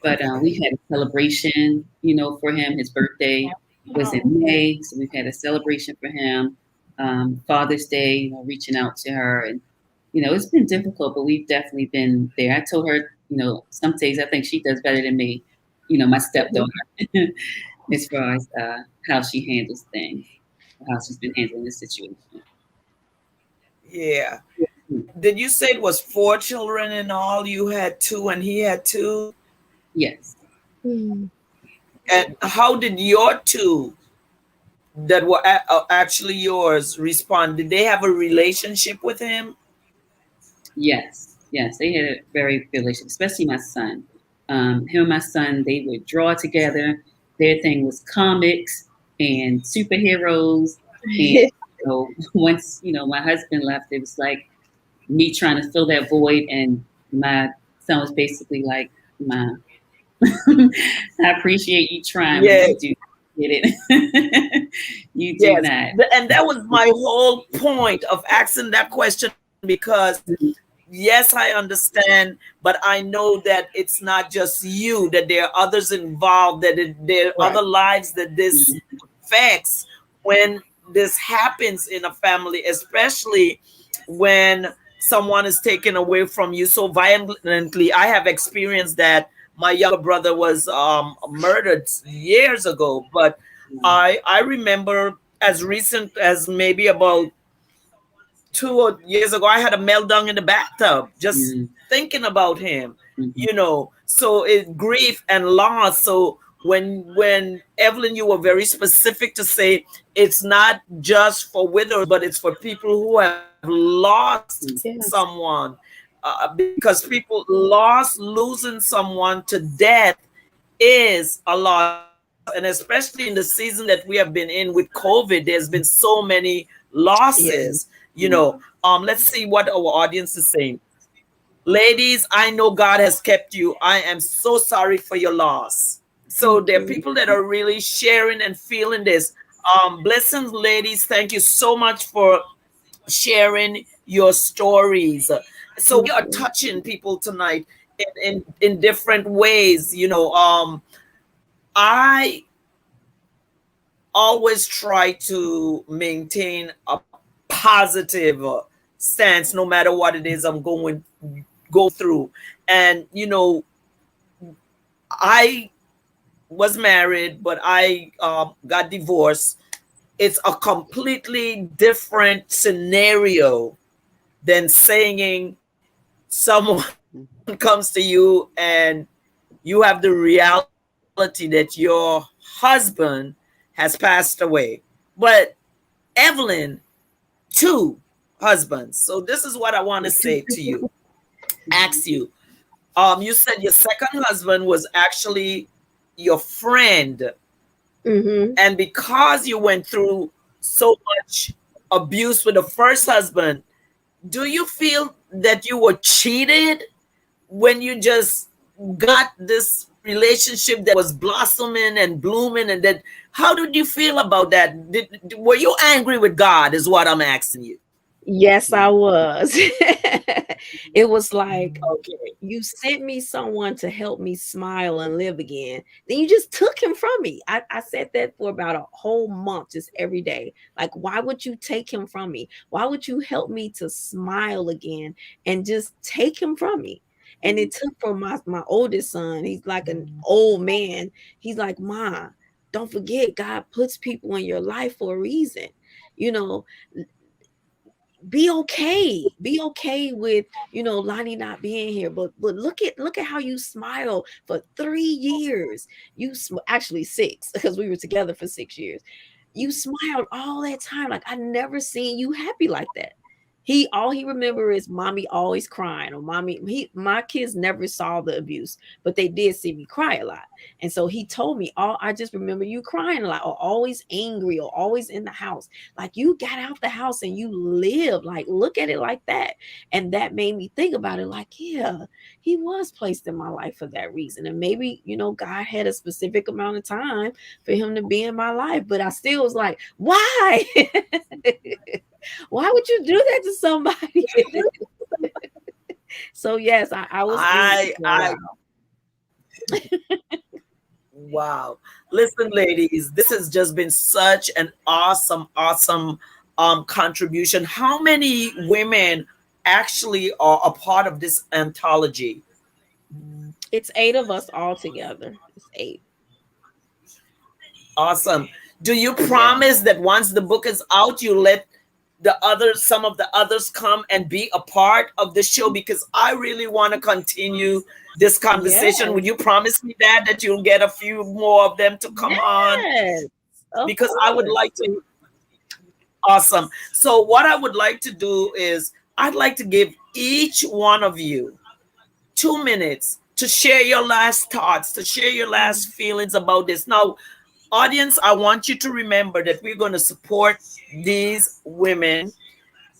S2: but we had a celebration, for him. His birthday was in May, so we've had a celebration for him. Father's Day, reaching out to her, and it's been difficult, but we've definitely been there. I told her, some days I think she does better than me, my stepdaughter, as far as how she handles things, how she's been handling this situation.
S3: Yeah. Did you say it was four children in all? You had two and he had two?
S2: Yes.
S1: Mm.
S3: And how did your two that were actually yours respond? Did they have a relationship with him?
S2: Yes, yes, they had a very good relationship, especially my son. Him and my son, they would draw together. Their thing was comics and superheroes. And once my husband left, it was like me trying to fill that void, and my son was basically like, "Ma, I appreciate you trying, but
S3: Yeah.
S2: you do not get it. You do
S3: Yes.
S2: not."
S3: And that was my whole point of asking that question, because yes, I understand, but I know that it's not just you, that there are others involved, that there are
S1: Right.
S3: other lives that this
S2: Mhm.
S3: affects when this happens in a family, especially when someone is taken away from you so violently. I have experienced that. My younger brother was murdered years ago, but I remember as recent as maybe about 2 years ago, I had a meltdown in the bathtub just
S2: Mhm.
S3: thinking about him.
S2: Mhm.
S3: So it grief and loss. So when Evelyn, you were very specific to say it's not just for widows, but it's for people who have lost
S1: Yes.
S3: someone, because people losing someone to death is a loss, and especially in the season that we have been in with COVID, there's been so many losses.
S1: Yes.
S3: Let's see what our audience is saying. Ladies, I know God has kept you. I am so sorry for your loss. So
S1: Thank
S3: there are
S1: you.
S3: people that are really sharing and feeling this. Blessings, ladies. Thank you so much for sharing your stories. So we
S1: Thank
S3: are
S1: you.
S3: touching people tonight in different ways. I always try to maintain a positive stance no matter what it is I'm go through. And I was married, but I got divorced. It's a completely different scenario than saying someone comes to you and you have the reality that your husband has passed away. But Evelyn, two husbands. So this is what I want to say to you. Ask you. You said your second husband was actually your friend,
S1: Mhm.
S3: and because you went through so much abuse with the first husband, do you feel that you were cheated when you just got this relationship that was blossoming and blooming, and that, how did you feel about that? Were you angry with God is what I'm asking you.
S1: Yes, I was. It was like,
S3: Okay.
S1: you sent me someone to help me smile and live again. Then you just took him from me. I said that for about a whole month, just every day. Like, why would you take him from me? Why would you help me to smile again and just take him from me? And it took for my oldest son. He's like an old man. He's like, Ma, don't forget, God puts people in your life for a reason. You know, be okay with, Lonnie not being here, but look at how you smile for 3 years. Actually 6, because we were together for 6 years. You smiled all that time. Like, I never seen you happy like that. All he remember is mommy always crying, or my kids never saw the abuse, but they did see me cry a lot. And so he told me, I just remember you crying a lot, or always angry, or always in the house. Like, you got out the house and you live. Like, look at it like that. And that made me think about it, like, yeah, he was placed in my life for that reason. And maybe, God had a specific amount of time for him to be in my life. But I still was like, why? Why would you do that to somebody? So yes, I was angry for a
S3: I
S1: while.
S3: Wow. Listen, ladies, this has just been such an awesome contribution. How many women actually are a part of this anthology?
S1: It's 8 of us all together. It's 8.
S3: Awesome. Do you
S1: Yeah.
S3: promise that once the book is out, you let some of the others come and be a part of the show? Because I really want to continue this conversation.
S1: Yes.
S3: Would you promise me that you'll get a few more of them to come on?
S1: Yes. Of
S3: Because I would
S1: course.
S3: like to. Awesome. So what I would like to do is I'd like to give each one of you 2 minutes to share your last thoughts, to share your last feelings about this. Now, audience, I want you to remember that we're going to support these women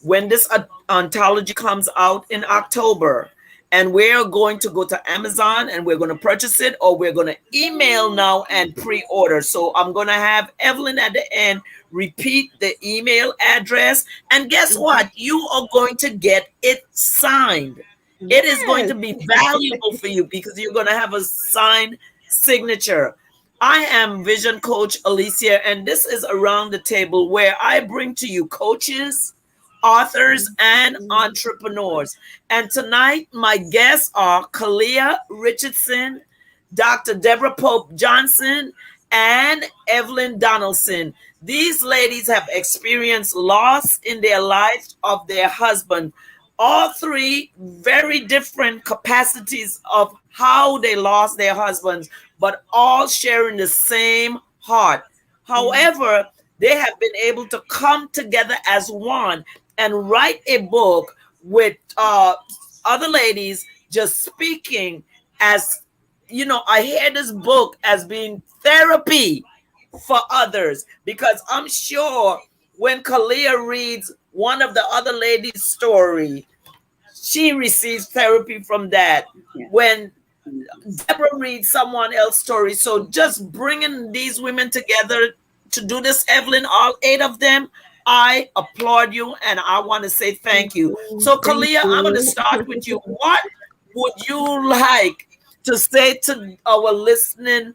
S3: when this anthology comes out in October. And we're going to go to Amazon and we're going to purchase it, or we're going to email now and pre-order. So I'm going to have Evelyn at the end repeat the email address. And guess
S1: Mhm.
S3: what? You are going to get it signed. It is going
S1: Yes.
S3: to be valuable for you because you're going to have a signed signature. I am Vision Coach Alicia, and this is Around the Table, where I bring to you coaches, authors, and entrepreneurs. And tonight, my guests are Kalia Richardson, Dr. Deborah Pope Johnson, and Evelyn Donaldson. These ladies have experienced loss in their lives of their husband. All three very different capacities of how they lost their husbands, but all sharing the same heart.
S1: Mhm.
S3: However, they have been able to come together as one and write a book with other ladies, just speaking as, I hear this book as being therapy for others, because I'm sure when Kalia reads one of the other ladies' story, she receives therapy from that.
S2: Yeah.
S3: When Deborah reads someone else's story. So just bringing these women together to do this, Evelyn, all 8 of them, I applaud you and I want to say thank you. So,
S1: Thank
S3: Kalia, I'm going to
S1: you.
S3: start with you. What would you like to say to our listening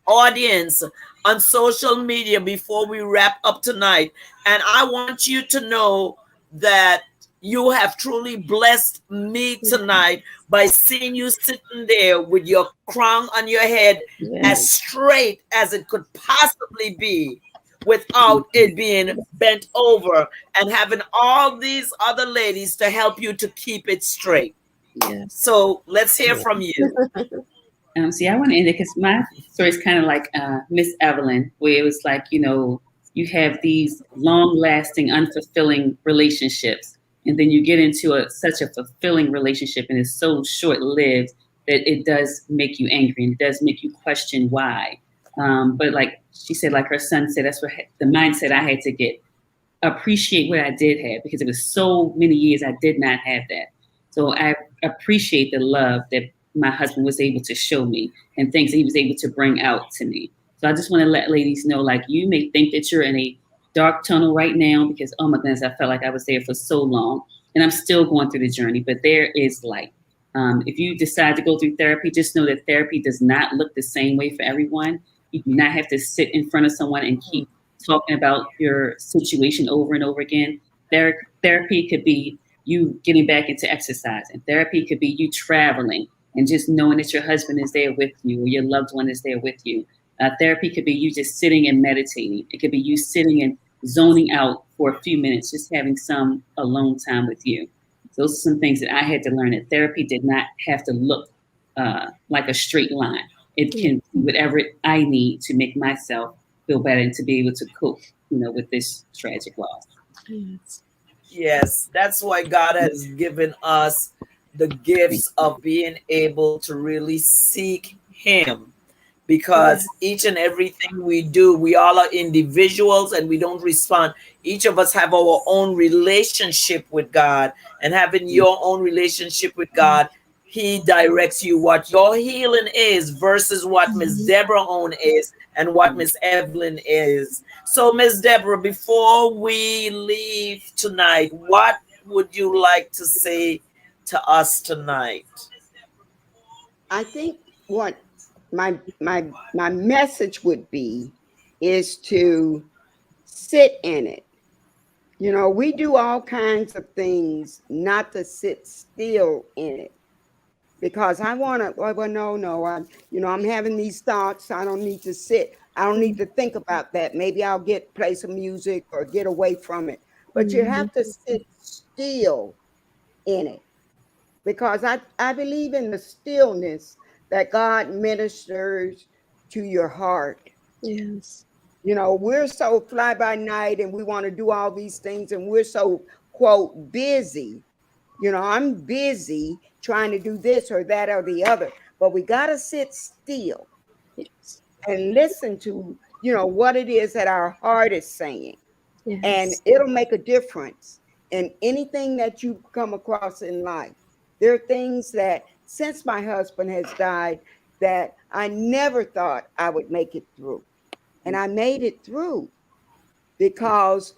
S3: audience on social media before we wrap up tonight? And I want you to know that you have truly blessed me tonight by seeing you sitting there with your crown on your head as
S1: Yes.
S3: straight as it could possibly be, without it being bent over, and having all these other ladies to help you to keep it straight.
S1: Yes.
S3: So let's hear from you.
S2: See, I want to end it because my story is kind of like Miss Evelyn, where it was like, you have these long-lasting, unfulfilling relationships, and then you get into such a fulfilling relationship, and it's so short-lived that it does make you angry and it does make you question why. But like she said, like her son said, that's what the mindset I had to get. Appreciate what I did have, because it was so many years I did not have that. So I appreciate the love that my husband was able to show me and things that he was able to bring out to me. So I just want to let ladies know, like, you may think that you're in a dark tunnel right now because, oh my goodness, I felt like I was there for so long and I'm still going through the journey, but there is light. If you decide to go through therapy, just know that therapy does not look the same way for everyone. You do not have to sit in front of someone and keep talking about your situation over and over again. Therapy could be you getting back into exercise, and therapy could be you traveling and just knowing that your husband is there with you or your loved one is there with you. Therapy could be you just sitting and meditating. It could be you sitting and zoning out for a few minutes, just having some alone time with you. Those are some things that I had to learn, that therapy did not have to look like a straight line. It can be whatever I need to make myself feel better and to be able to cope, with this tragic loss.
S1: Yes.
S3: Yes, that's why God has given us the gifts of being able to really seek Him,
S1: Yes.
S3: because each and everything we do, we all are individuals and we don't respond. Each of us have our own relationship with God, and having your own relationship with God, He directs you what your healing is versus what Miss
S1: Mhm.
S3: Deborah own is and what Miss Evelyn is. So Miss Deborah, before we leave tonight, what would you like to say to us tonight?
S4: I think what my message would be is to sit in it. We do all kinds of things not to sit still in it, because I want to. Well, no, no. I'm having these thoughts. I don't need to sit. I don't need to think about that. Maybe I'll play some music or get away from it. But you
S1: Mhm.
S4: have to sit still in it, because I believe in the stillness that God ministers to your heart.
S1: Yes.
S4: We're so fly by night and we want to do all these things, and we're so, quote, busy. I'm busy trying to do this or that or the other, but we got to sit still
S1: Yes.
S4: and listen to, what it is that our heart is saying. And
S1: Yes.
S4: it'll make a difference in anything that you come across in life. There are things that, since my husband has died, that I never thought I would make it through. And I made it through because,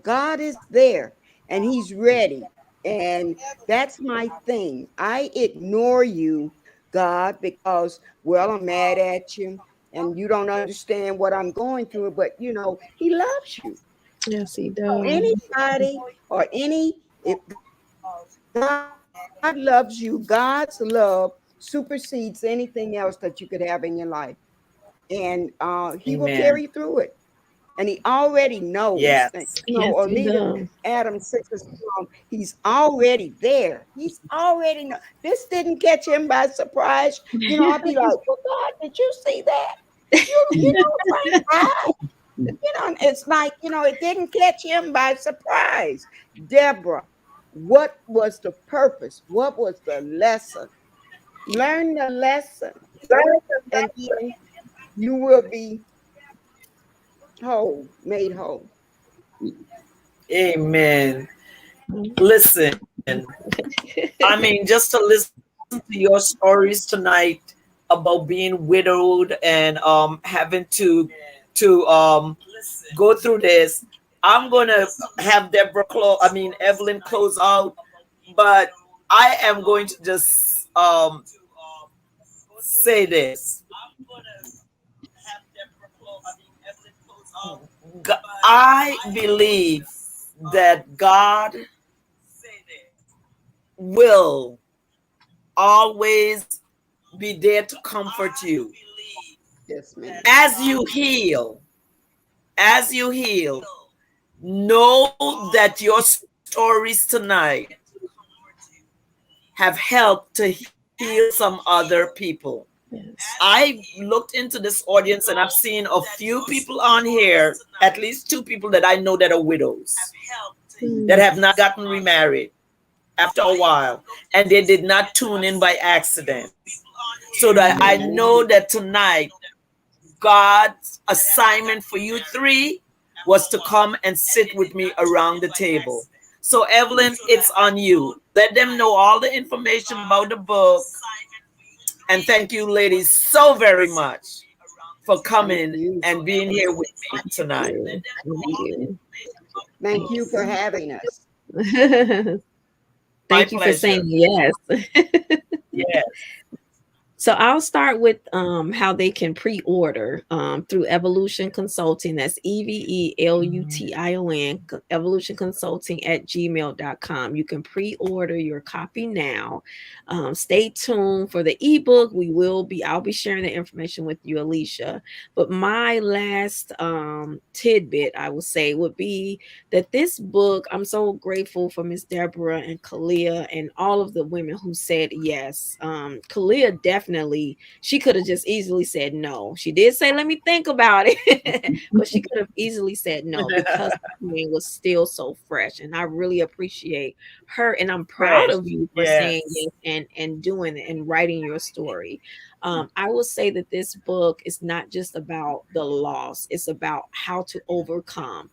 S4: God is there and He's ready. And that's my thing. I ignore you, God, because, well, I'm mad at you and you don't understand what I'm going through. But, He loves you.
S1: Yes, he
S4: So
S1: does.
S4: anybody or if God loves you, God's love supersedes anything else that you could have in your life. And He will carry you through it.
S3: Amen.
S4: And He already knows. Or
S3: Yes.
S4: leave
S1: Yes, he
S4: Adam
S1: does.
S4: 6 He's already there. He's already know. This didn't catch Him by surprise. I'd be like, well, God, did you see that? Frank died. It's like, it didn't catch Him by surprise. Deborah, what was the purpose? What was the lesson? Learn the lesson, and then you will be whole, made whole.
S3: Amen. Listen, I mean, just to listen to your stories tonight about being widowed and having to go through this, I'm gonna have Deborah close. I mean, Evelyn close out, but I am going to just say this. I believe that God will always be there to comfort you
S4: Yes, ma'am.
S3: as you heal. As you heal, know that your stories tonight have helped to heal some other people.
S1: Yes.
S3: I looked into this audience and I've seen a few people on here, at least two people that I know that are widows, that
S1: Mm.
S3: have not gotten remarried after a while, and they did not tune in by accident. So that I know that tonight God's assignment for you three was to come and sit with me around the table. So, Evelyn, it's on you. Let them know all the information about the book. And thank you, ladies, so very much for
S4: Thank
S3: coming
S4: you.
S3: and being here with me
S1: Thank
S3: tonight.
S1: you. Thank you.
S4: Thank you for having us.
S3: My
S1: Thank you for saying
S3: pleasure.
S1: yes.
S3: Yes.
S1: So I'll start with how they can pre-order through Evolution Consulting. That's EVELUTION, Evolution Consulting at gmail.com. You can pre-order your copy now. Stay tuned for the ebook. I'll be sharing the information with you, Alicia. But my last tidbit, I would say, would be that this book, I'm so grateful for Miss Deborah and Kalia and all of the women who said yes. Kalia definitely, she could have just easily said no. She did say, let me think about it, but she could have easily said no because the plan was still so fresh. And I really appreciate her. And I'm proud
S3: Fresh.
S1: of you for saying
S3: Yes.
S1: yes and doing it and writing your story. I will say that this book is not just about the loss, it's about how to overcome.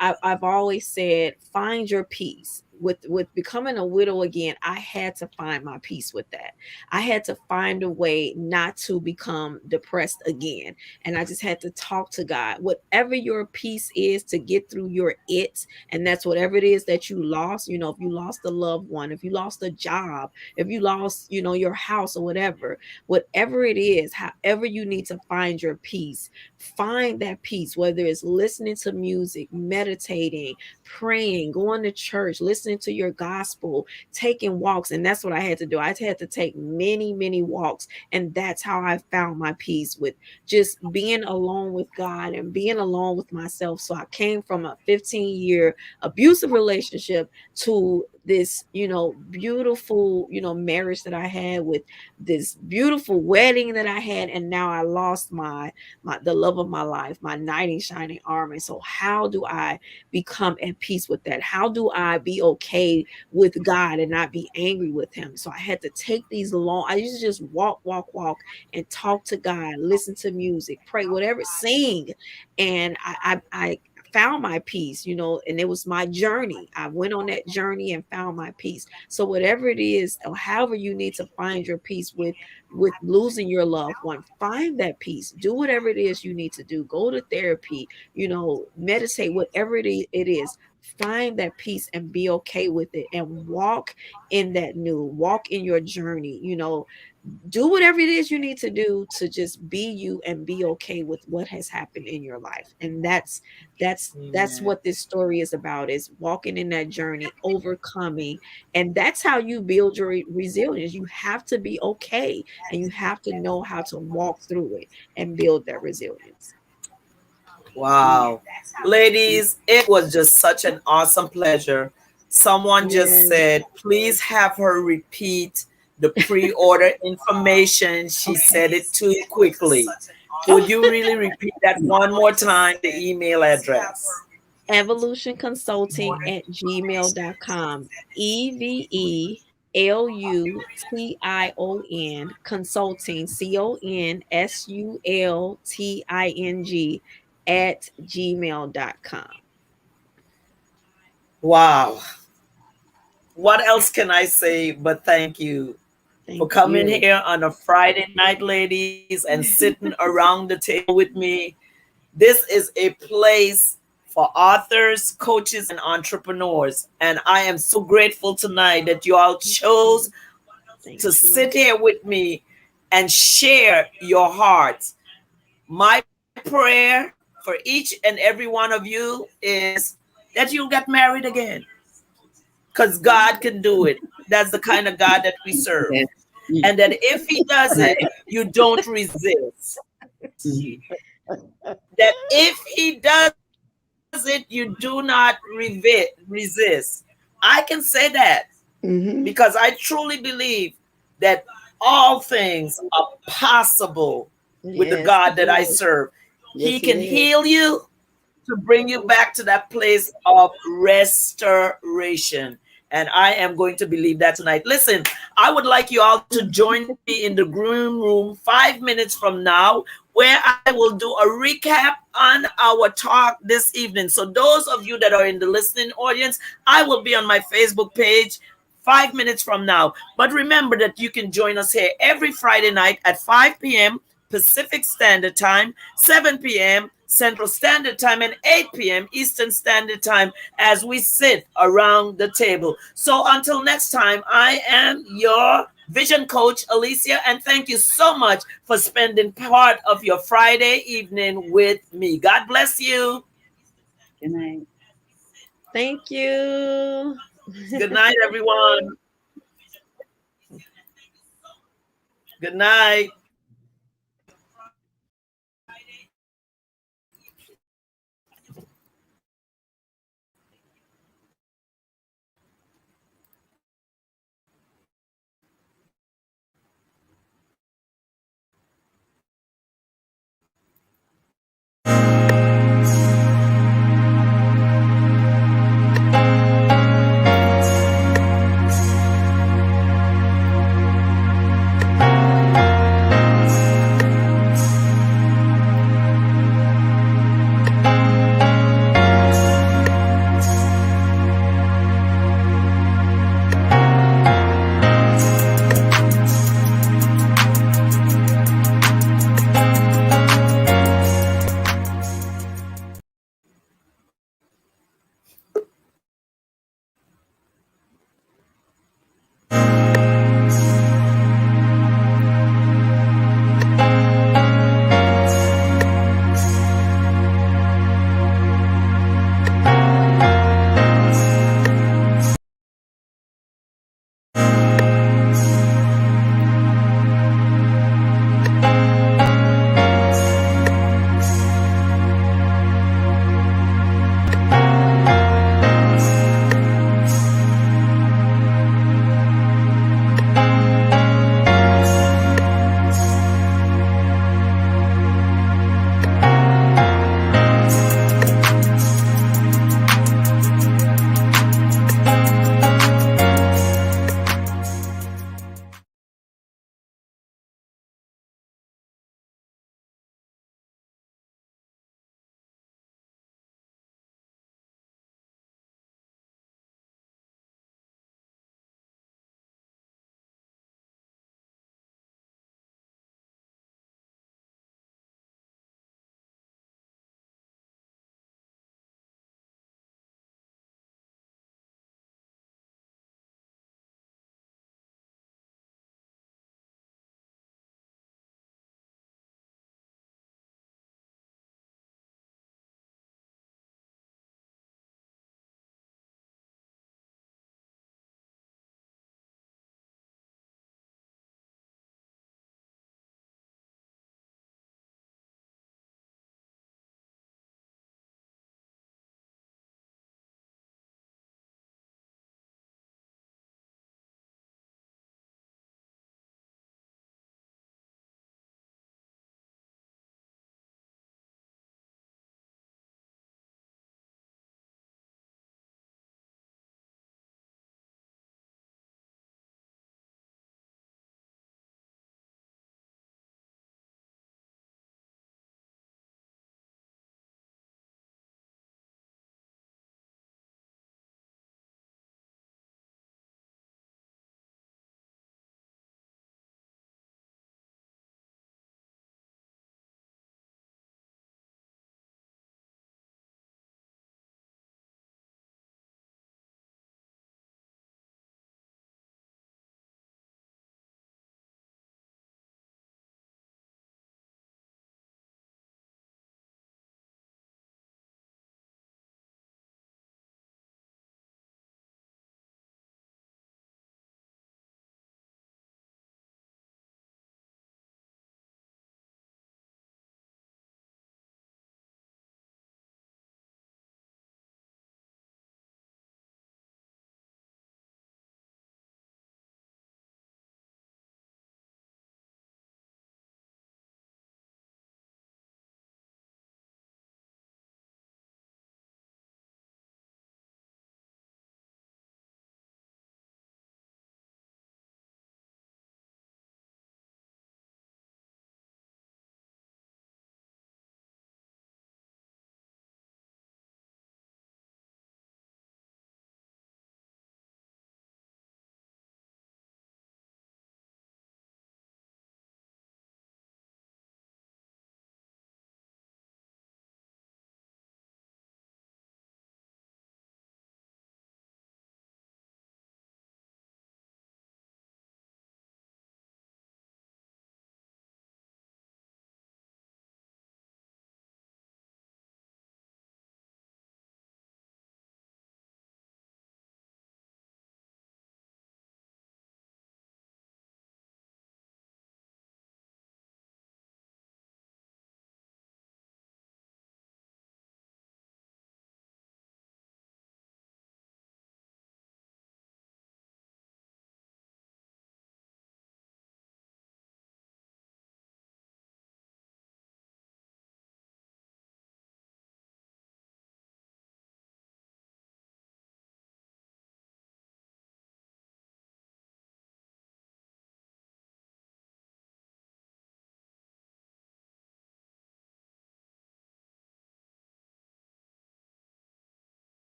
S1: I've always said, find your peace. With becoming a widow again, I had to find my peace with that. I had to find a way not to become depressed again. And I just had to talk to God. Whatever your peace is to get through your it, and that's whatever it is that you lost. You know, if you lost a loved one, if you lost a job, if you lost, your house or whatever it is, however you need to find your peace, find that peace, whether it's listening to music, meditating, praying, going to church, listening to your gospel, taking walks. And that's what I had to do. I had to take many, many walks. And that's how I found my peace, with just being alone with God and being alone with myself. So I came from a 15-year abusive relationship to this, beautiful, marriage that I had, with this beautiful wedding that I had. And now I lost my the love of my life, my knight in shining armor. So how do I become at peace with that? How do I be okay with God and not be angry with him? So I had to take these long, I used to just walk and talk to God, listen to music, pray, whatever, sing. And I found my peace, and it was my journey. I went on that journey and found my peace. So whatever it is, or however you need to find your peace with losing your loved one, find that peace. Do whatever it is you need to do. Go to therapy, meditate, whatever it is. Find that peace and be okay with it, and walk in that walk in your journey. Do whatever it is you need to do to just be you and be okay with what has happened in your life. And that's
S3: Amen.
S1: what this story is about, is walking in that journey, overcoming. And that's how you build your resilience. You have to be okay, and you have to know how to walk through it and build that resilience.
S3: Wow. Ladies, it was just such an awesome pleasure. Someone just
S1: Yeah.
S3: said, please have her repeat the pre order information. She said
S1: Okay.
S3: it too quickly. Could you really repeat that one more time, the email address?
S1: Evolution Consulting at gmail.com. EVELUTION Consulting, CONSULTING at gmail.com.
S3: Wow. What else can I say but thank you for
S1: Thank
S3: coming
S1: you.
S3: here on a Friday night, ladies, and sitting around the table with me. This is a place for authors, coaches, and entrepreneurs. And I am so grateful tonight that you all chose
S1: Thank
S3: to
S1: you.
S3: sit here with me and share your hearts. My prayer for each and every one of you is that you'll get married again, because God can do it. That's the kind of God that we serve.
S2: Yes.
S3: And that if He does
S2: Right.
S3: it, you don't resist.
S2: Mhm.
S3: That if He does it, you do not resist. I can say that because
S4: Hmm.
S3: I truly believe that all things are possible with the
S1: Yes,
S3: God
S1: it
S3: that I
S1: is.
S3: serve. He
S4: Yes, it
S3: can
S4: is.
S3: heal you to bring you back to that place of restoration. And I am going to believe that tonight. Listen, I would like you all to join me in the green room 5 minutes from now, where I will do a recap on our talk this evening. So, those of you that are in the listening audience, I will be on my Facebook page 5 minutes from now. But remember that you can join us here every Friday night at 5 p.m. Pacific Standard Time, 7 p.m. Central Standard Time, and 8 p.m. Eastern Standard Time as we sit around the table. So until next time, I am your vision coach, Alicia, and thank you so much for spending part of your Friday evening with me. God bless you.
S2: Good night.
S1: Thank you.
S3: Good night, everyone. Good night.